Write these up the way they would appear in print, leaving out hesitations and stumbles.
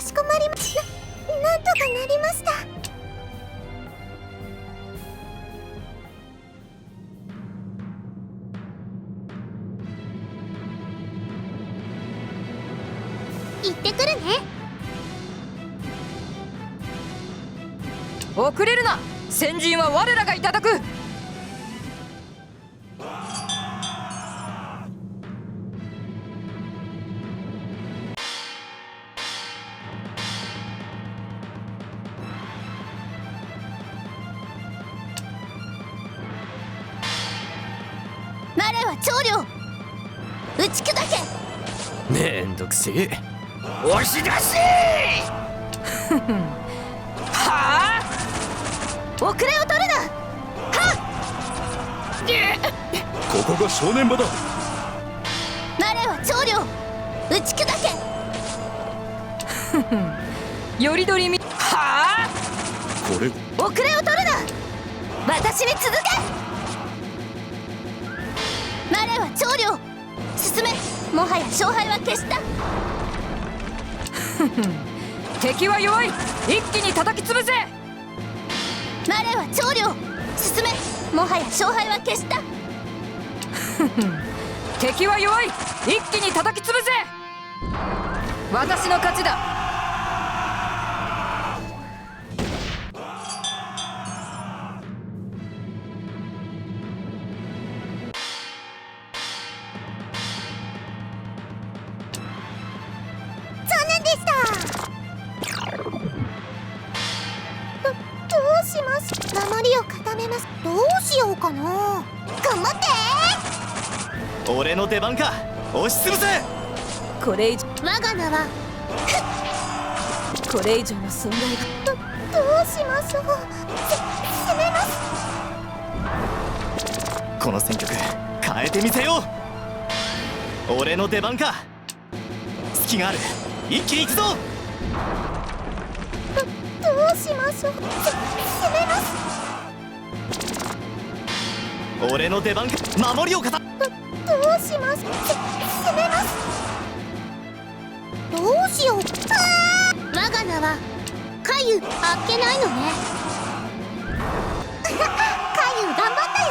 しこまりました。なんとかなりました。行ってくるね。遅れるな。先陣は我らがいただく。我は長領打ち砕け。めんどくせえ。押し出しはあ、遅れを取るな。ここが正念場だ。我は長領打ち砕け。よりどりみ。はあ、これ遅れを取るな。私に続け。我は長領進め。もはや勝敗は決した。敵は弱い。一気に叩き潰せ。我は長領進め。もはや勝敗は決した。敵は弱い。一気に叩き潰せ。私の勝ちだ。残念でした。どうします。守りを固めます。どうしようかな。頑張って。俺の出番か。押し潰せ。これ以上我が名はこれ以上の損害が。どうしましょう。攻めます。この戦局変えてみせよう。俺の出番か。隙がある。一気に行くぞ。どうしましょう。攻めます。俺の出番か。守りを固どうします。攻めます。どうしよう。我が名はカユ。あっけないのね。カユ頑張ったよ。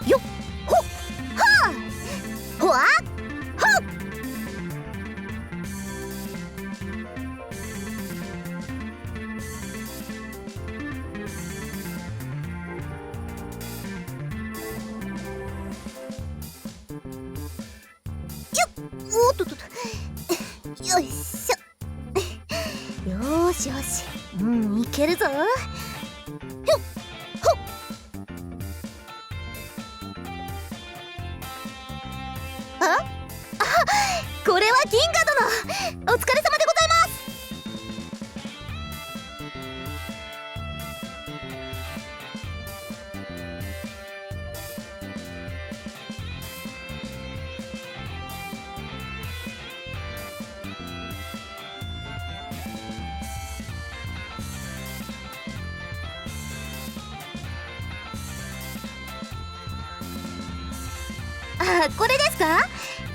よっほっはあほわっほっ。おっとっとっと。よいしょ。よーしよし。いけるぞ。よっほっ。これは銀河殿、お疲れ様でございます。これですか。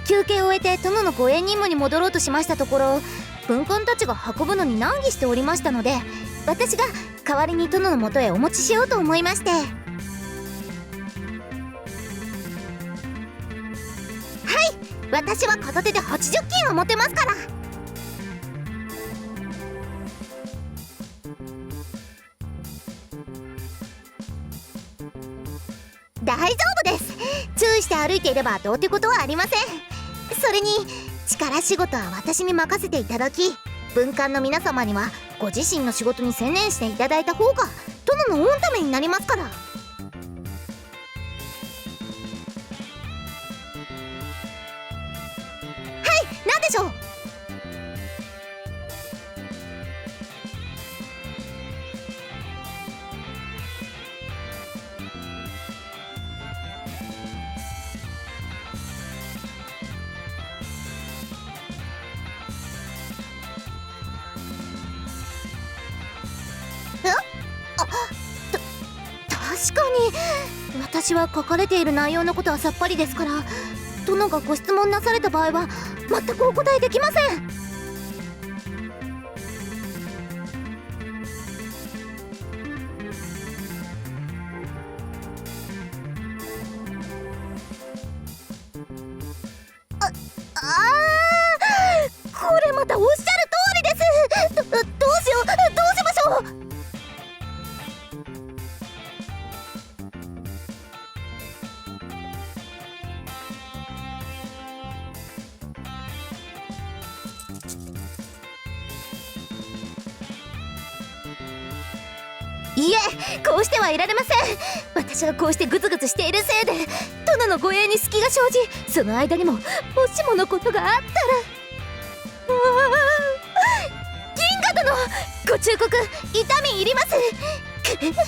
休憩を終えて殿の護衛任務に戻ろうとしましたところ、文官たちが運ぶのに難儀しておりましたので、私が代わりに殿のもとへお持ちしようと思いまして。はい、私は片手で80金は持てますから。歩いていればどうってことはありません。それに力仕事は私に任せていただき、文官の皆様にはご自身の仕事に専念していただいた方が殿の御ためになりますから。はい、何でしょう。確かに私は書かれている内容のことはさっぱりですから、殿がご質問なされた場合は全くお答えできません。これまたおっしゃる通りです。どうしよう、どうしましょう。いえ、こうしてはいられません。私がこうしてグズグズしているせいで殿の護衛に隙が生じ、その間にももしものことがあったら、銀河殿、ご忠告痛み入ります。急がねば。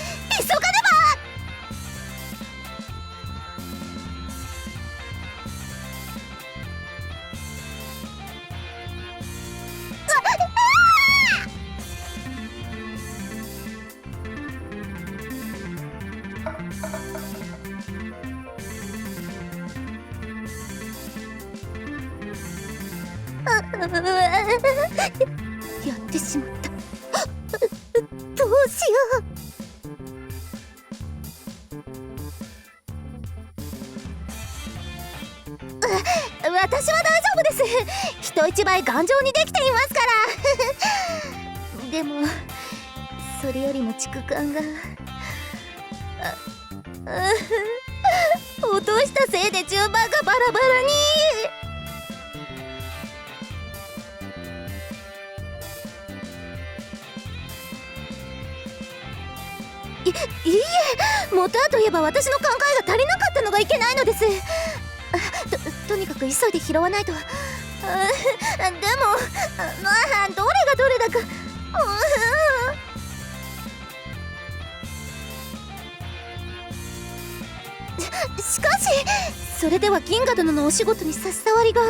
やってしまった。どうしよう。私は大丈夫です。人一倍頑丈にできていますからでもそれよりも竹管が落としたせいで順番がバラバラに。いえ、元はといえば私の考えが足りなかったのがいけないのです。とにかく急いで拾わないと。でもまあどれがどれだか。しかしそれでは銀河殿のお仕事に差し障りが。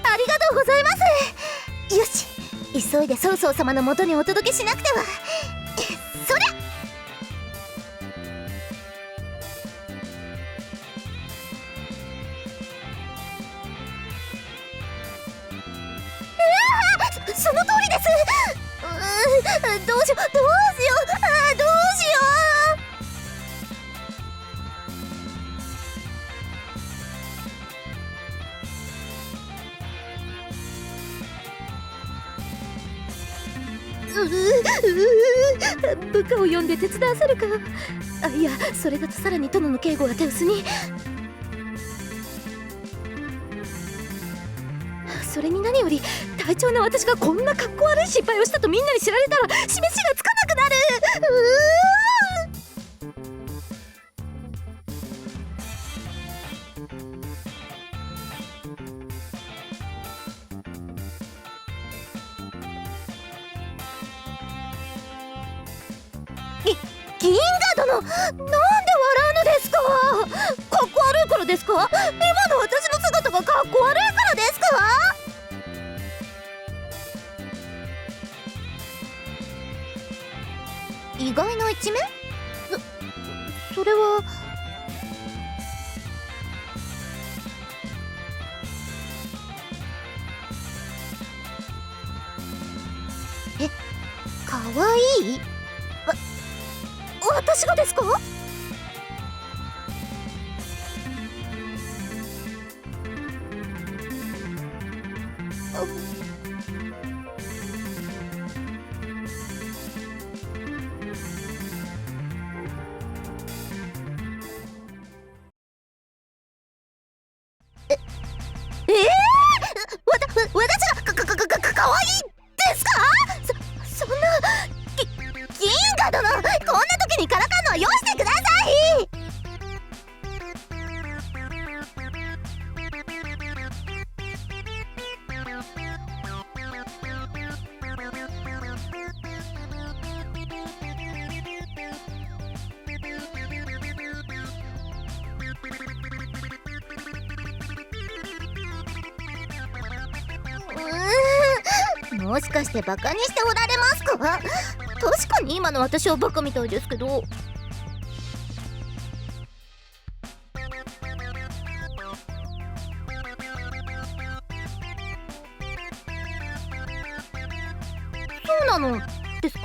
ありがとうございます。よし、急いで曹操様のもとにお届けしなくては。そりゃ。その通りです。どうしよう、どうしよう、どうしよ部下を呼んで手伝わせるか。いや、それだとさらに殿の警護が手薄に。それに何より隊長の私がこんな格好悪い失敗をしたとみんなに知られたら示しがつかなくなる。銀河殿、なんで笑うのですか。かっこ悪いからですか。今の私の姿がかっこ悪いからですか。意外な一面？それはわいい？私がですか？私がかわいいですか？そんな銀河殿、こんな時にからかうのはよしてください。もしかしてバカにしておられますか？確かに今の私はバカみたいですけど。そうなのですか？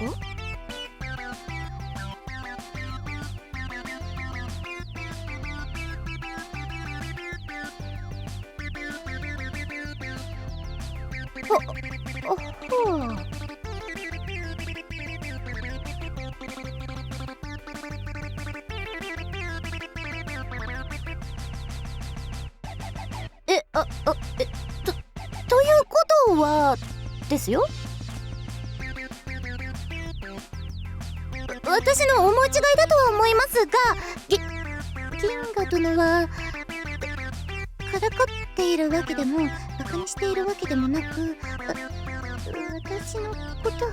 ということはですよ。私の思い違いだとは思いますが、銀河殿はからかっているわけでもバカにしているわけでもなく、私のことは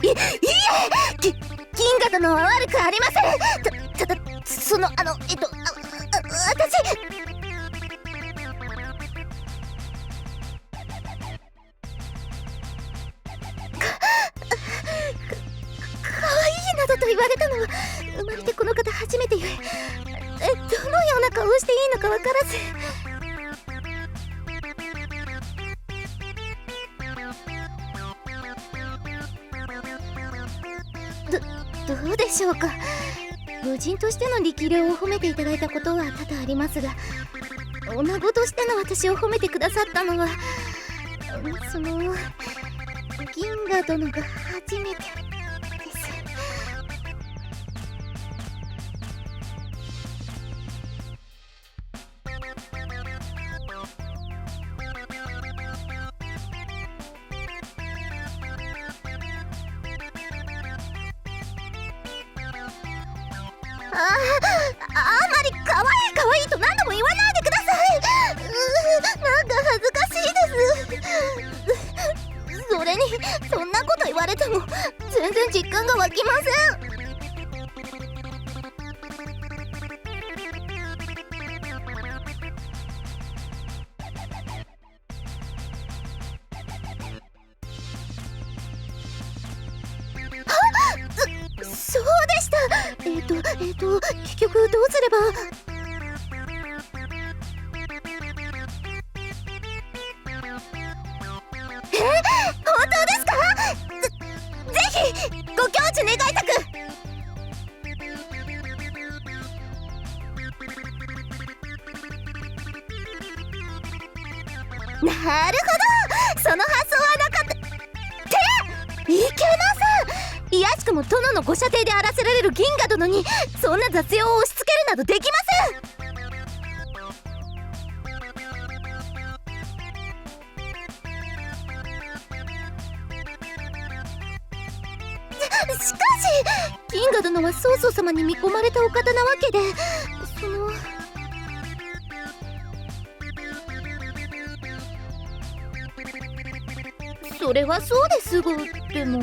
銀河殿は悪くありません。ただその私などと言われたのは生まれてこの方初めてゆえ、どのような顔をしていいのか分からず。どうでしょうか。無人としての力量を褒めていただいたことは多々ありますが、女子としての私を褒めてくださったのはその銀河殿が初めてです。あまり可愛いと何度も言わないでください。なんか恥ずかしいです。それにそんなこと言われても全然実感が湧きません。そうでした。結局どうすれば。本当ですか？ぜひご教授願いたく。なるほど、その発想はなかった。っていけません。いやしくも殿のご舎弟であらせられる銀河殿にそんな雑用を押し付けるなどできません。しかし銀河殿は曹操様に見込まれたお方なわけで、それはそうですが、でも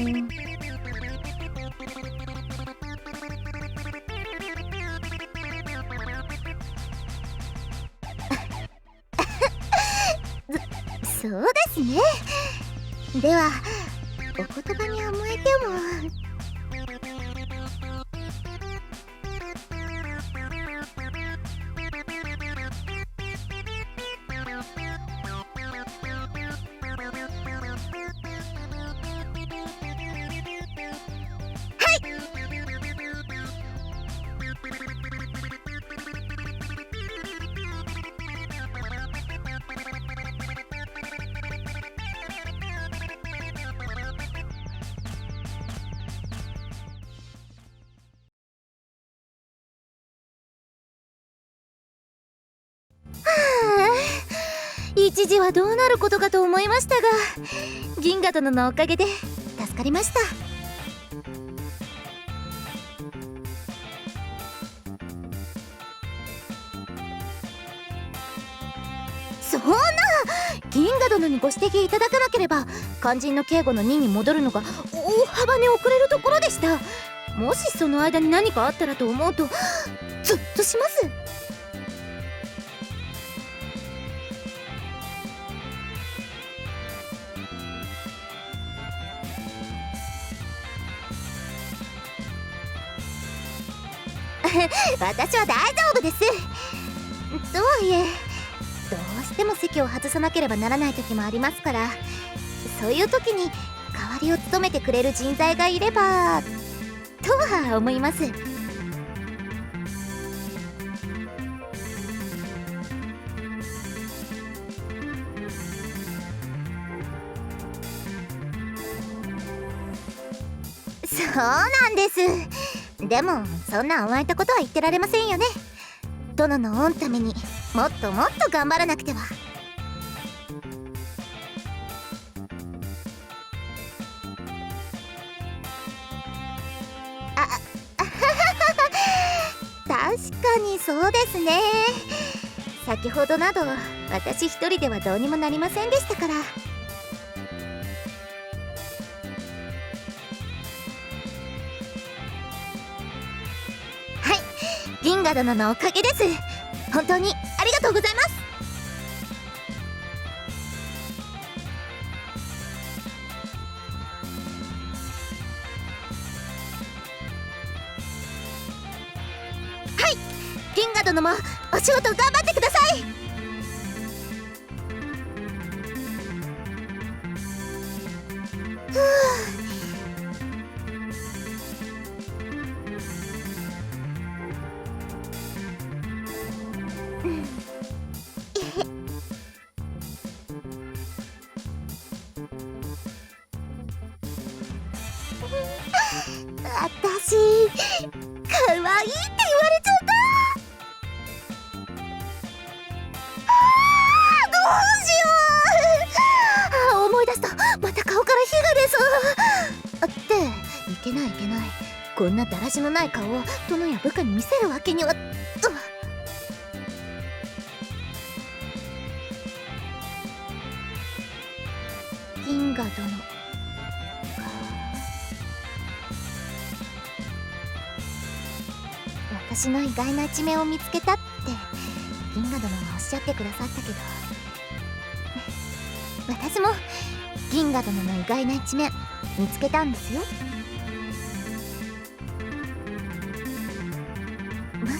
そうですね。ではお言葉に甘えても。一時はどうなることかと思いましたが、銀河殿のおかげで助かりました。そんな、銀河殿にご指摘いただかなければ肝心の警護の任に戻るのが大幅に遅れるところでした。もしその間に何かあったらと思うとゾッとします。私は大丈夫です。とはいえどうしても席を外さなければならない時もありますから、そういう時に代わりを務めてくれる人材がいればとは思います。そうなんです。でもそんな甘えたことは言ってられませんよね。殿の御ためにもっともっと頑張らなくては。確かにそうですね。先ほどなど私一人ではどうにもなりませんでしたから。銀河殿のおかげです。本当にありがとうございます。はい、銀河殿もお仕事頑張ってください。私可愛いって言われちゃった。どうしよう。思い出した。また顔から火が出そうっていけないいけない。こんなだらしのない顔を殿や部下に見せるわけには。銀河殿、私の意外な一面を見つけたって銀河殿がおっしゃってくださったけど、私も銀河殿の意外な一面見つけたんですよ。もっ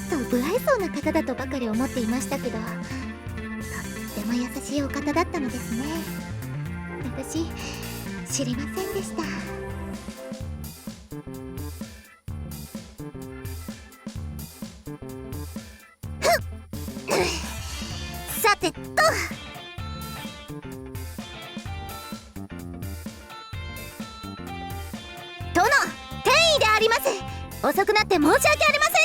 と無愛想な方だとばかり思っていましたけど、とっても優しいお方だったのですね。私知りませんでした。さてと、殿、天意であります。遅くなって申し訳ありません。